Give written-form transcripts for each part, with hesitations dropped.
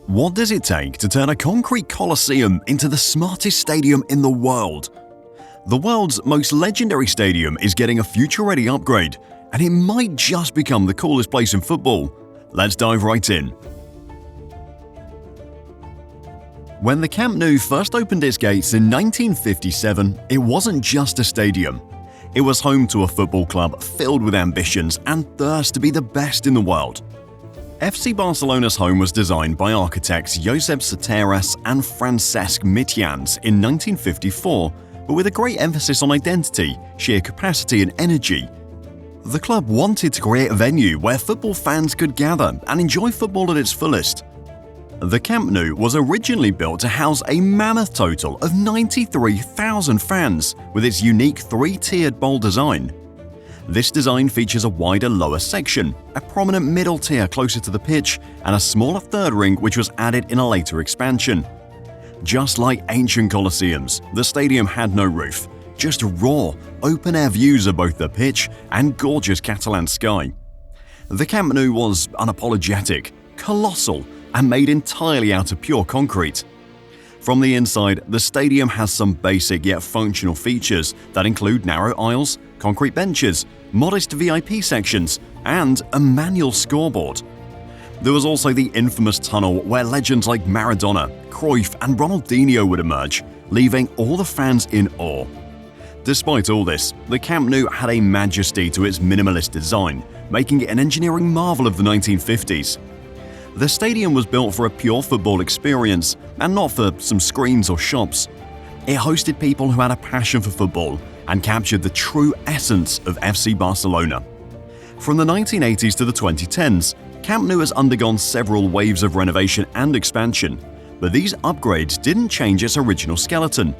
What does it take to turn a concrete coliseum into the smartest stadium in the world? The world's most legendary stadium is getting a future-ready upgrade, and it might just become the coolest place in football. Let's dive right in. When the Camp Nou first opened its gates in 1957, it wasn't just a stadium. It was home to a football club filled with ambitions and thirst to be the best in the world. FC Barcelona's home was designed by architects Josep Soteras and Francesc Mitjans in 1954, but with a great emphasis on identity, sheer capacity and energy. The club wanted to create a venue where football fans could gather and enjoy football at its fullest. The Camp Nou was originally built to house a mammoth total of 93,000 fans with its unique three-tiered bowl design. This design features a wider lower section, a prominent middle tier closer to the pitch, and a smaller third ring which was added in a later expansion. Just like ancient coliseums, the stadium had no roof, just raw, open-air views of both the pitch and gorgeous Catalan sky. The Camp Nou was unapologetic, colossal, and made entirely out of pure concrete. From the inside, the stadium has some basic yet functional features that include narrow aisles, concrete benches, modest VIP sections, and a manual scoreboard. There was also the infamous tunnel where legends like Maradona, Cruyff, and Ronaldinho would emerge, leaving all the fans in awe. Despite all this, the Camp Nou had a majesty to its minimalist design, making it an engineering marvel of the 1950s. The stadium was built for a pure football experience and not for some screens or shops. It hosted people who had a passion for football and captured the true essence of FC Barcelona. From the 1980s to the 2010s, Camp Nou has undergone several waves of renovation and expansion, but these upgrades didn't change its original skeleton.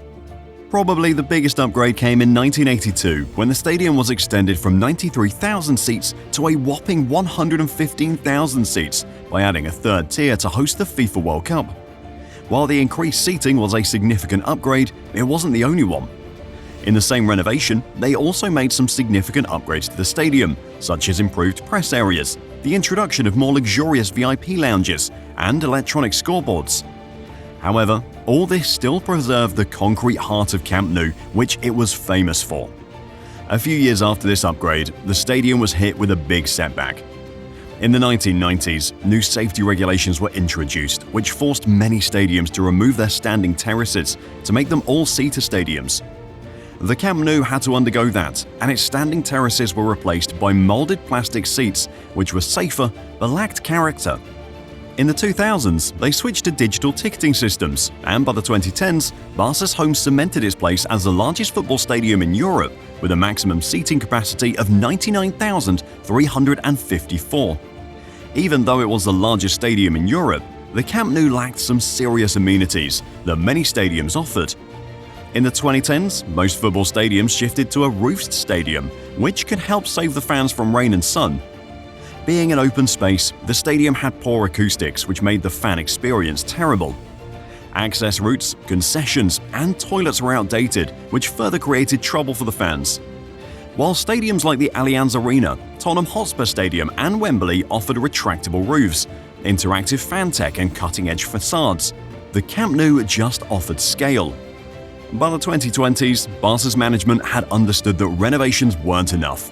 Probably the biggest upgrade came in 1982 when the stadium was extended from 93,000 seats to a whopping 115,000 seats by adding a third tier to host the FIFA World Cup. While the increased seating was a significant upgrade, it wasn't the only one. In the same renovation, they also made some significant upgrades to the stadium, such as improved press areas, the introduction of more luxurious VIP lounges, and electronic scoreboards. However, all this still preserved the concrete heart of Camp Nou, which it was famous for. A few years after this upgrade, the stadium was hit with a big setback. In the 1990s, new safety regulations were introduced, which forced many stadiums to remove their standing terraces to make them all-seater stadiums. The Camp Nou had to undergo that, and its standing terraces were replaced by molded plastic seats, which were safer but lacked character. In the 2000s, they switched to digital ticketing systems, and by the 2010s, Barca's home cemented its place as the largest football stadium in Europe with a maximum seating capacity of 99,354. Even though it was the largest stadium in Europe, the Camp Nou lacked some serious amenities that many stadiums offered. In the 2010s, most football stadiums shifted to a roofed stadium, which could help save the fans from rain and sun. Being an open space, the stadium had poor acoustics, which made the fan experience terrible. Access routes, concessions, and toilets were outdated, which further created trouble for the fans. While stadiums like the Allianz Arena, Tottenham Hotspur Stadium, and Wembley offered retractable roofs, interactive fan tech, and cutting-edge facades, the Camp Nou just offered scale. By the 2020s, Barca's management had understood that renovations weren't enough.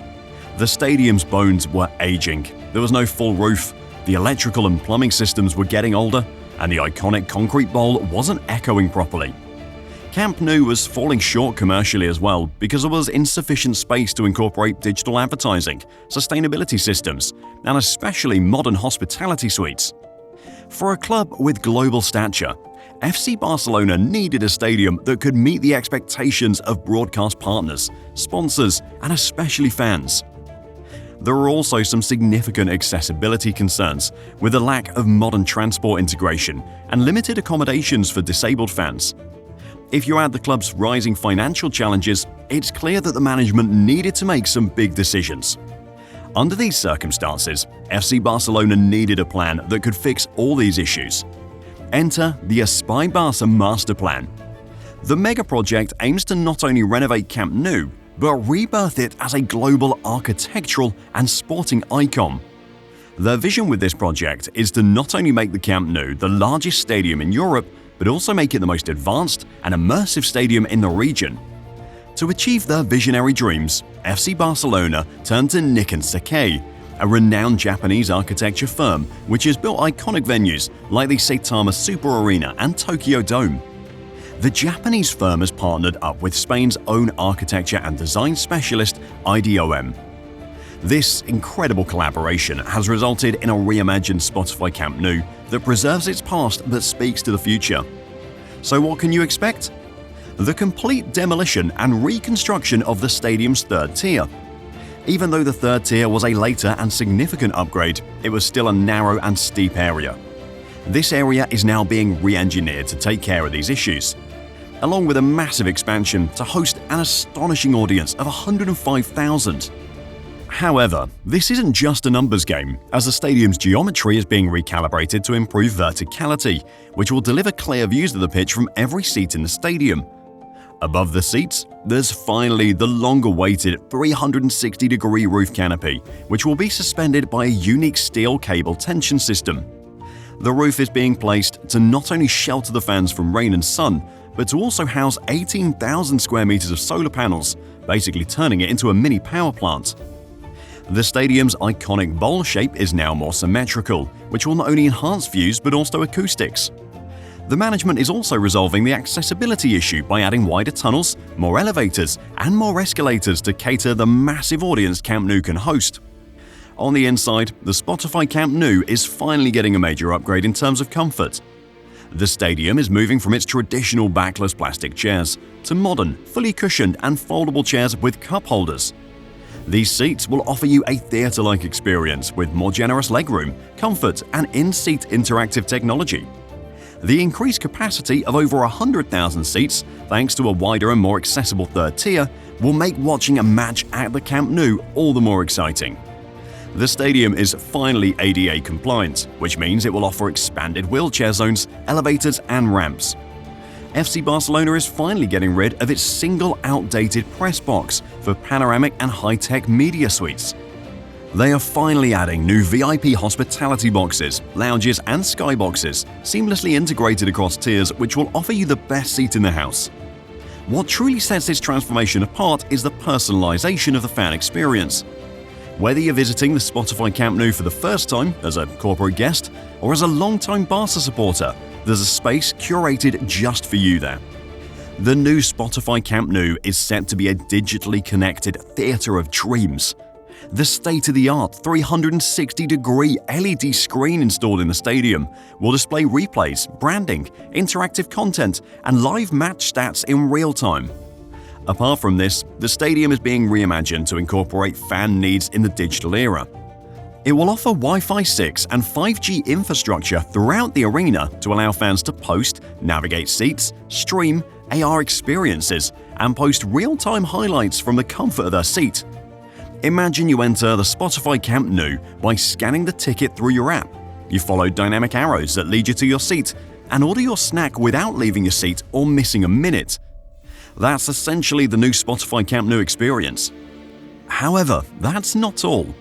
The stadium's bones were aging. There was no full roof, the electrical and plumbing systems were getting older, and the iconic concrete bowl wasn't echoing properly. Camp Nou was falling short commercially as well because there was insufficient space to incorporate digital advertising, sustainability systems, and especially modern hospitality suites. For a club with global stature, FC Barcelona needed a stadium that could meet the expectations of broadcast partners, sponsors, and especially fans. There were also some significant accessibility concerns, with a lack of modern transport integration and limited accommodations for disabled fans. If you add the club's rising financial challenges, it's clear that the management needed to make some big decisions. Under these circumstances, FC Barcelona needed a plan that could fix all these issues. Enter the EspaiBarça master plan. The mega project aims to not only renovate Camp Nou, but rebirth it as a global architectural and sporting icon. Their vision with this project is to not only make the Camp Nou the largest stadium in Europe, but also make it the most advanced and immersive stadium in the region. To achieve their visionary dreams, FC Barcelona turned to Nikken Sekkei, a renowned Japanese architecture firm which has built iconic venues like the Saitama Super Arena and Tokyo Dome. The Japanese firm has partnered up with Spain's own architecture and design specialist IDOM. This incredible collaboration has resulted in a reimagined Spotify Camp Nou that preserves its past but speaks to the future. So what can you expect? The complete demolition and reconstruction of the stadium's third tier. Even though the third tier was a later and significant upgrade, it was still a narrow and steep area. This area is now being re-engineered to take care of these issues, along with a massive expansion to host an astonishing audience of 105,000. However, this isn't just a numbers game, as the stadium's geometry is being recalibrated to improve verticality, which will deliver clear views of the pitch from every seat in the stadium. Above the seats, there's finally the long-awaited 360-degree roof canopy, which will be suspended by a unique steel cable tension system. The roof is being placed to not only shelter the fans from rain and sun, but to also house 18,000 square meters of solar panels, basically turning it into a mini power plant. The stadium's iconic bowl shape is now more symmetrical, which will not only enhance views but also acoustics. The management is also resolving the accessibility issue by adding wider tunnels, more elevators, and more escalators to cater the massive audience Camp Nou can host. On the inside, the Spotify Camp Nou is finally getting a major upgrade in terms of comfort. The stadium is moving from its traditional backless plastic chairs to modern, fully cushioned and foldable chairs with cup holders. These seats will offer you a theatre-like experience with more generous legroom, comfort, and in-seat interactive technology. The increased capacity of over 100,000 seats, thanks to a wider and more accessible third tier, will make watching a match at the Camp Nou all the more exciting. The stadium is finally ADA compliant, which means it will offer expanded wheelchair zones, elevators, and ramps. FC Barcelona is finally getting rid of its single outdated press box for panoramic and high-tech media suites. They are finally adding new VIP hospitality boxes, lounges, and skyboxes, seamlessly integrated across tiers, which will offer you the best seat in the house. What truly sets this transformation apart is the personalization of the fan experience. Whether you're visiting the Spotify Camp Nou for the first time as a corporate guest or as a long-time Barca supporter, there's a space curated just for you there. The new Spotify Camp Nou is set to be a digitally connected theatre of dreams. The state-of-the-art 360-degree LED screen installed in the stadium will display replays, branding, interactive content, and live match stats in real time. Apart from this, the stadium is being reimagined to incorporate fan needs in the digital era. It will offer Wi-Fi 6 and 5G infrastructure throughout the arena to allow fans to post, navigate seats, stream, AR experiences, and post real-time highlights from the comfort of their seat. Imagine you enter the Spotify Camp Nou by scanning the ticket through your app. You follow dynamic arrows that lead you to your seat and order your snack without leaving your seat or missing a minute. That's essentially the new Spotify Camp Nou experience. However, that's not all.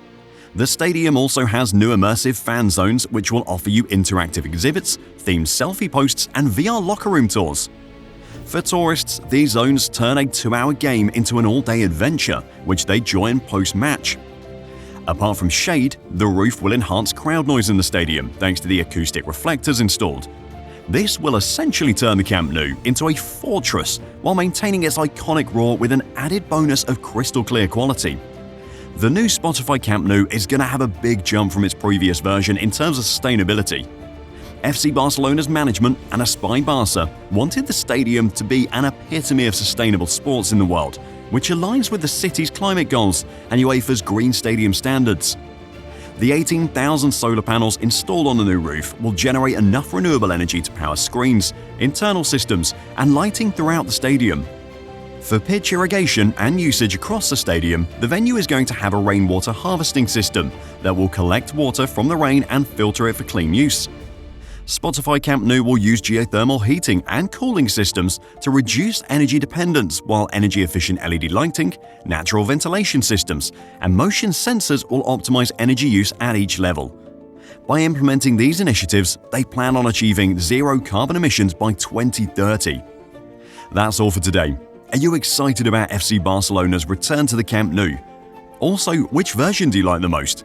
The stadium also has new immersive fan zones which will offer you interactive exhibits, themed selfie posts, and VR locker room tours. For tourists, these zones turn a 2-hour game into an all-day adventure, which they join post-match. Apart from shade, the roof will enhance crowd noise in the stadium thanks to the acoustic reflectors installed. This will essentially turn the Camp Nou into a fortress while maintaining its iconic roar with an added bonus of crystal clear quality. The new Spotify Camp Nou is going to have a big jump from its previous version in terms of sustainability. FC Barcelona's management and EspaiBarça wanted the stadium to be an epitome of sustainable sports in the world, which aligns with the city's climate goals and UEFA's Green Stadium standards. The 18,000 solar panels installed on the new roof will generate enough renewable energy to power screens, internal systems, and lighting throughout the stadium. For pitch irrigation and usage across the stadium, the venue is going to have a rainwater harvesting system that will collect water from the rain and filter it for clean use. Spotify Camp Nou will use geothermal heating and cooling systems to reduce energy dependence, while energy-efficient LED lighting, natural ventilation systems, and motion sensors will optimize energy use at each level, By implementing these initiatives, they plan on achieving zero carbon emissions by 2030. That's all for today. Are you excited about FC Barcelona's return to the Camp Nou? Also, which version do you like the most?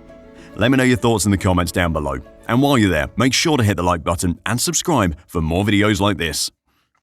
Let me know your thoughts in the comments down below. And while you're there, make sure to hit the like button and subscribe for more videos like this.